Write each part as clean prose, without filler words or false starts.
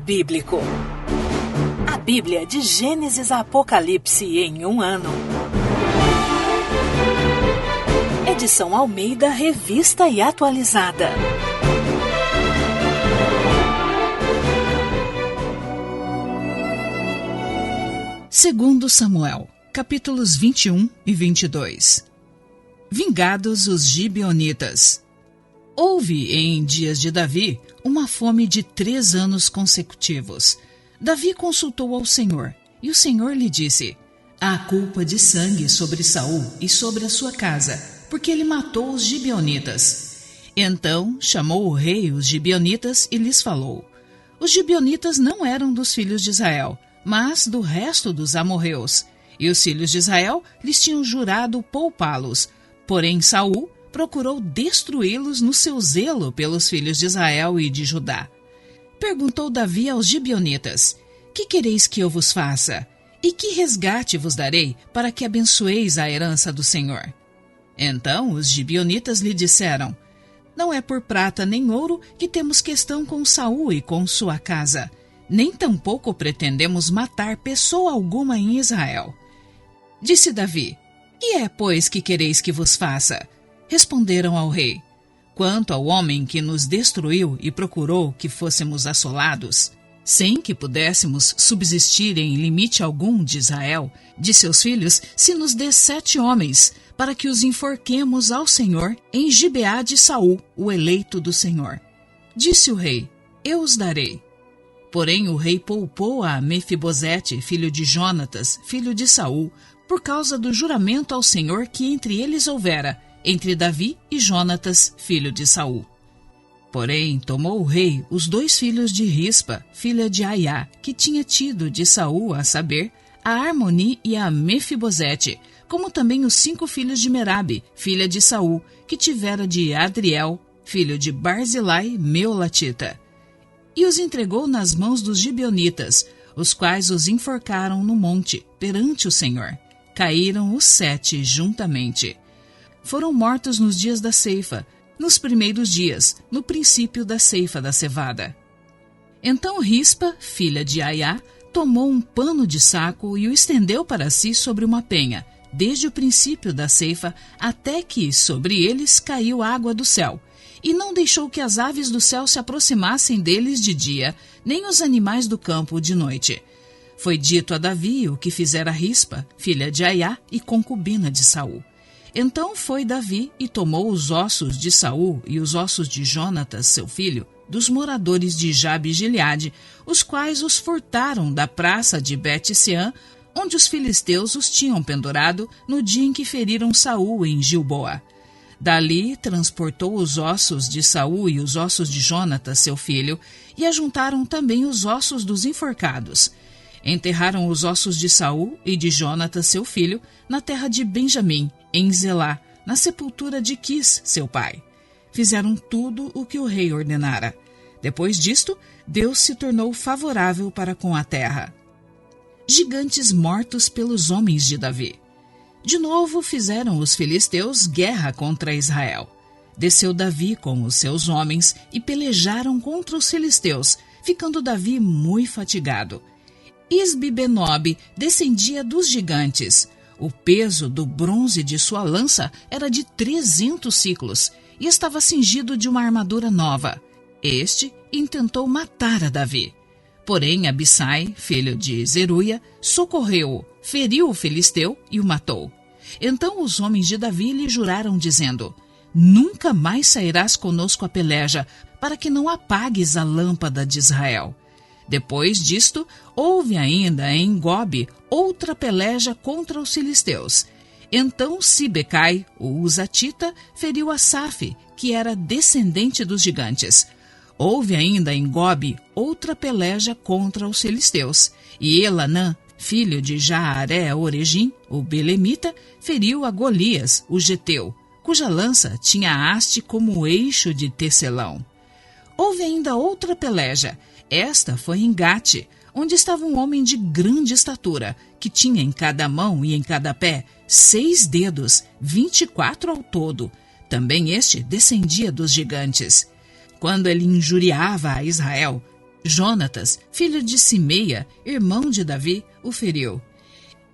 bíblico. A Bíblia de Gênesis a Apocalipse em um ano. Edição Almeida, revista e atualizada. Segundo Samuel, capítulos 21 e 22. Vingados os gibeonitas. Houve, em dias de Davi, uma fome de 3 anos consecutivos. Davi consultou ao Senhor, e o Senhor lhe disse: há culpa de sangue sobre Saul e sobre a sua casa, porque ele matou os gibeonitas. Então chamou o rei os gibeonitas e lhes falou. Os gibeonitas não eram dos filhos de Israel, mas do resto dos amorreus, e os filhos de Israel lhes tinham jurado poupá-los. Porém Saul procurou destruí-los no seu zelo pelos filhos de Israel e de Judá. Perguntou Davi aos gibeonitas: que quereis que eu vos faça? E que resgate vos darei para que abençoeis a herança do Senhor? Então os gibeonitas lhe disseram: não é por prata nem ouro que temos questão com Saul e com sua casa, nem tampouco pretendemos matar pessoa alguma em Israel. Disse Davi: que é, pois, que quereis que vos faça? Responderam ao rei: quanto ao homem que nos destruiu e procurou que fôssemos assolados, sem que pudéssemos subsistir em limite algum de Israel, de seus filhos, se nos dê 7 homens, para que os enforquemos ao Senhor em Gibeá de Saul, o eleito do Senhor. Disse o rei: eu os darei. Porém o rei poupou a Mefibosete, filho de Jonatas, filho de Saul, por causa do juramento ao Senhor que entre eles houvera, entre Davi e Jonatas, filho de Saul. Porém, tomou o rei os 2 filhos de Rispa, filha de Aiá, que tinha tido de Saul, a saber, a Armoni e a Mefibosete, como também os 5 filhos de Merabe, filha de Saul, que tivera de Adriel, filho de Barzilai, meolatita. E os entregou nas mãos dos gibeonitas, os quais os enforcaram no monte, perante o Senhor. Caíram os 7 juntamente. Foram mortos nos dias da ceifa, nos primeiros dias, no princípio da ceifa da cevada. Então Rispa, filha de Aiá, tomou um pano de saco e o estendeu para si sobre uma penha, desde o princípio da ceifa até que sobre eles caiu água do céu, e não deixou que as aves do céu se aproximassem deles de dia, nem os animais do campo de noite. Foi dito a Davi o que fizera Rispa, filha de Aiá e concubina de Saul. Então foi Davi e tomou os ossos de Saul e os ossos de Jonatas, seu filho, dos moradores de Jabe e Gileade, os quais os furtaram da praça de Bet-Sean, onde os filisteus os tinham pendurado no dia em que feriram Saul em Gilboa. Dali transportou os ossos de Saul e os ossos de Jonatas, seu filho, e ajuntaram também os ossos dos enforcados. Enterraram os ossos de Saul e de Jonatas, seu filho, na terra de Benjamim, em Zelá, na sepultura de Quis, seu pai. Fizeram tudo o que o rei ordenara. Depois disto, Deus se tornou favorável para com a terra. Gigantes mortos pelos homens de Davi. De novo fizeram os filisteus guerra contra Israel. Desceu Davi com os seus homens e pelejaram contra os filisteus, ficando Davi muito fatigado. Isbi-Benob descendia dos gigantes. O peso do bronze de sua lança era de 300 siclos e estava cingido de uma armadura nova. Este intentou matar a Davi. Porém Abissai, filho de Zeruia, socorreu-o, feriu o filisteu e o matou. Então os homens de Davi lhe juraram, dizendo: nunca mais sairás conosco a peleja, para que não apagues a lâmpada de Israel. Depois disto, houve ainda em Gobe outra peleja contra os filisteus. Então Sibecai, o Uzatita, feriu Asaf, que era descendente dos gigantes. Houve ainda em Gobe outra peleja contra os filisteus. E Elanã, filho de Jaaré-Oregim, o belemita, feriu a Golias, o geteu, cuja lança tinha haste como o eixo de tecelão. Houve ainda outra peleja. Esta foi em Gate, onde estava um homem de grande estatura, que tinha em cada mão e em cada pé 6 dedos, 24 ao todo. Também este descendia dos gigantes. Quando ele injuriava a Israel, Jonatas, filho de Simeia, irmão de Davi, o feriu.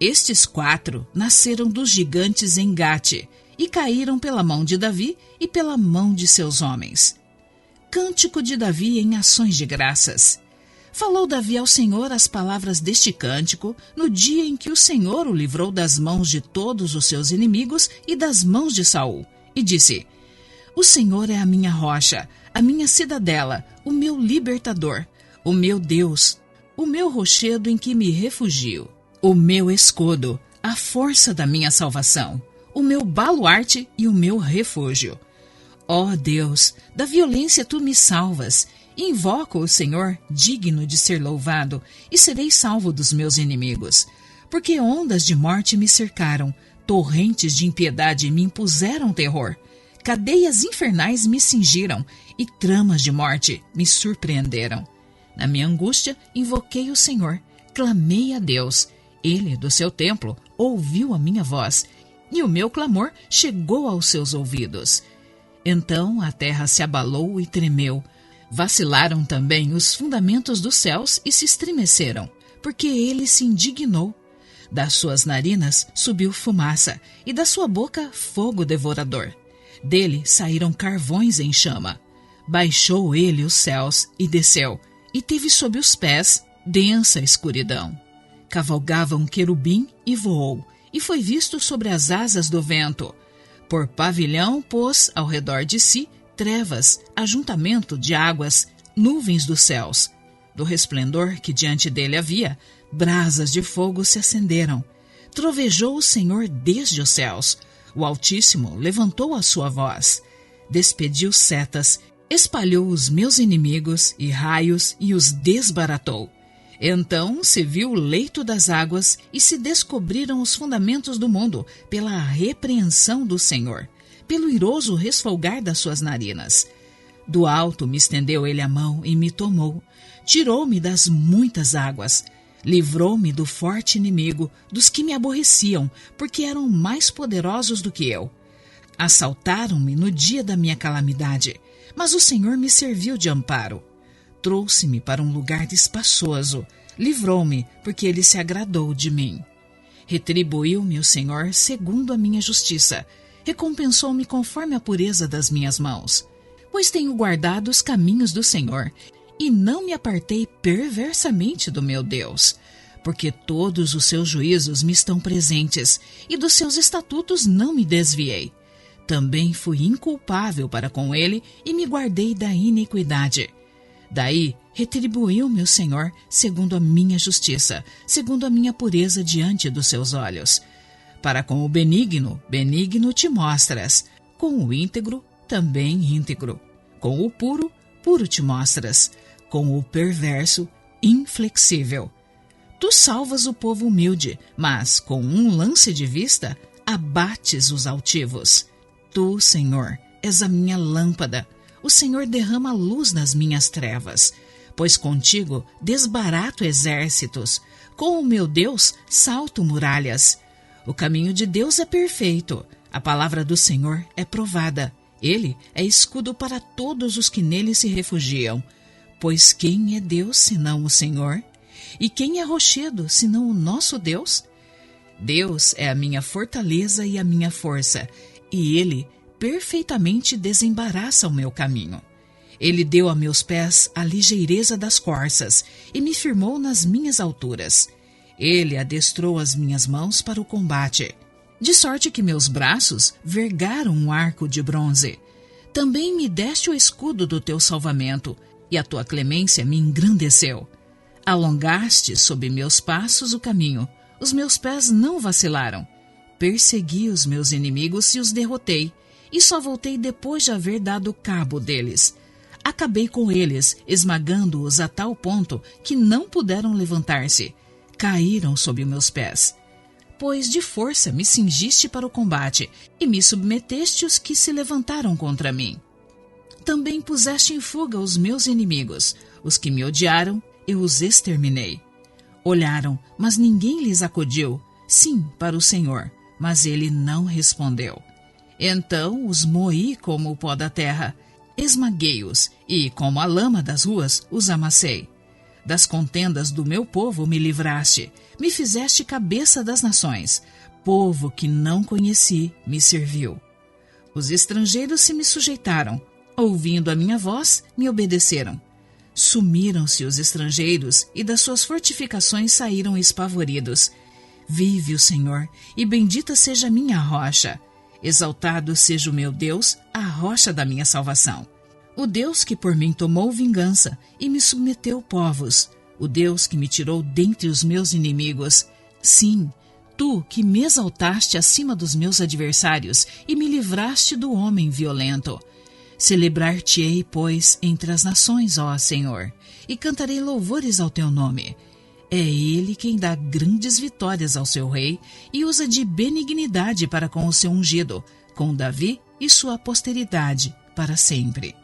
Estes 4 nasceram dos gigantes em Gate e caíram pela mão de Davi e pela mão de seus homens. Cântico de Davi em ações de graças. Falou Davi ao Senhor as palavras deste cântico no dia em que o Senhor o livrou das mãos de todos os seus inimigos e das mãos de Saul, e disse: O Senhor é a minha rocha, a minha cidadela, o meu libertador, o meu Deus, o meu rochedo em que me refugio, o meu escudo, a força da minha salvação, o meu baluarte e o meu refúgio. Ó Deus, da violência tu me salvas. Invoco o Senhor, digno de ser louvado, e serei salvo dos meus inimigos. Porque ondas de morte me cercaram, torrentes de impiedade me impuseram terror. Cadeias infernais me cingiram, e tramas de morte me surpreenderam. Na minha angústia, invoquei o Senhor, clamei a Deus. Ele, do seu templo, ouviu a minha voz, e o meu clamor chegou aos seus ouvidos. Então a terra se abalou e tremeu. Vacilaram também os fundamentos dos céus e se estremeceram, porque ele se indignou. Das suas narinas subiu fumaça, e da sua boca fogo devorador. Dele saíram carvões em chama. Baixou ele os céus e desceu, e teve sob os pés densa escuridão. Cavalgava um querubim e voou, e foi visto sobre as asas do vento. Por pavilhão pôs ao redor de si trevas, ajuntamento de águas, nuvens dos céus. Do resplendor que diante dele havia, brasas de fogo se acenderam. Trovejou o Senhor desde os céus. O Altíssimo levantou a sua voz. Despediu setas, espalhou os meus inimigos e raios e os desbaratou. Então se viu o leito das águas e se descobriram os fundamentos do mundo pela repreensão do Senhor, pelo iroso resfolgar das suas narinas. Do alto me estendeu ele a mão e me tomou. Tirou-me das muitas águas. Livrou-me do forte inimigo, dos que me aborreciam, porque eram mais poderosos do que eu. Assaltaram-me no dia da minha calamidade, mas o Senhor me serviu de amparo. Trouxe-me para um lugar espaçoso, livrou-me, porque ele se agradou de mim. Retribuiu-me o Senhor segundo a minha justiça, recompensou-me conforme a pureza das minhas mãos. Pois tenho guardado os caminhos do Senhor, e não me apartei perversamente do meu Deus, porque todos os seus juízos me estão presentes, e dos seus estatutos não me desviei. Também fui inculpável para com ele, e me guardei da iniquidade. Daí retribuiu-me o Senhor segundo a minha justiça, segundo a minha pureza diante dos seus olhos. Para com o benigno, benigno te mostras, com o íntegro, também íntegro. Com o puro, puro te mostras, com o perverso, inflexível. Tu salvas o povo humilde, mas com um lance de vista abates os altivos. Tu, Senhor, és a minha lâmpada. O Senhor derrama luz nas minhas trevas, pois contigo desbarato exércitos, com o meu Deus salto muralhas. O caminho de Deus é perfeito, a palavra do Senhor é provada. Ele é escudo para todos os que nele se refugiam. Pois quem é Deus senão o Senhor? E quem é rochedo senão o nosso Deus? Deus é a minha fortaleza e a minha força, e ele perfeitamente desembaraça o meu caminho. Ele deu a meus pés a ligeireza das corças e me firmou nas minhas alturas. Ele adestrou as minhas mãos para o combate, de sorte que meus braços vergaram um arco de bronze. Também me deste o escudo do teu salvamento, e a tua clemência me engrandeceu. Alongaste sob meus passos o caminho, os meus pés não vacilaram. Persegui os meus inimigos e os derrotei, e só voltei depois de haver dado cabo deles. Acabei com eles, esmagando-os a tal ponto que não puderam levantar-se. Caíram sob meus pés. Pois de força me cingiste para o combate, e me submeteste os que se levantaram contra mim. Também puseste em fuga os meus inimigos, os que me odiaram, eu os exterminei. Olharam, mas ninguém lhes acudiu, sim, para o Senhor, mas ele não respondeu. Então os moí como o pó da terra, esmaguei-os, e como a lama das ruas os amassei. Das contendas do meu povo me livraste, me fizeste cabeça das nações. Povo que não conheci me serviu. Os estrangeiros se me sujeitaram, ouvindo a minha voz, me obedeceram. Sumiram-se os estrangeiros e das suas fortificações saíram espavoridos. Vive o Senhor, e bendita seja a minha rocha. Exaltado seja o meu Deus, a rocha da minha salvação. O Deus que por mim tomou vingança e me submeteu povos. O Deus que me tirou dentre os meus inimigos. Sim, tu que me exaltaste acima dos meus adversários e me livraste do homem violento. Celebrar-te-ei, pois, entre as nações, ó Senhor, e cantarei louvores ao teu nome. É ele quem dá grandes vitórias ao seu rei e usa de benignidade para com o seu ungido, com Davi e sua posteridade para sempre.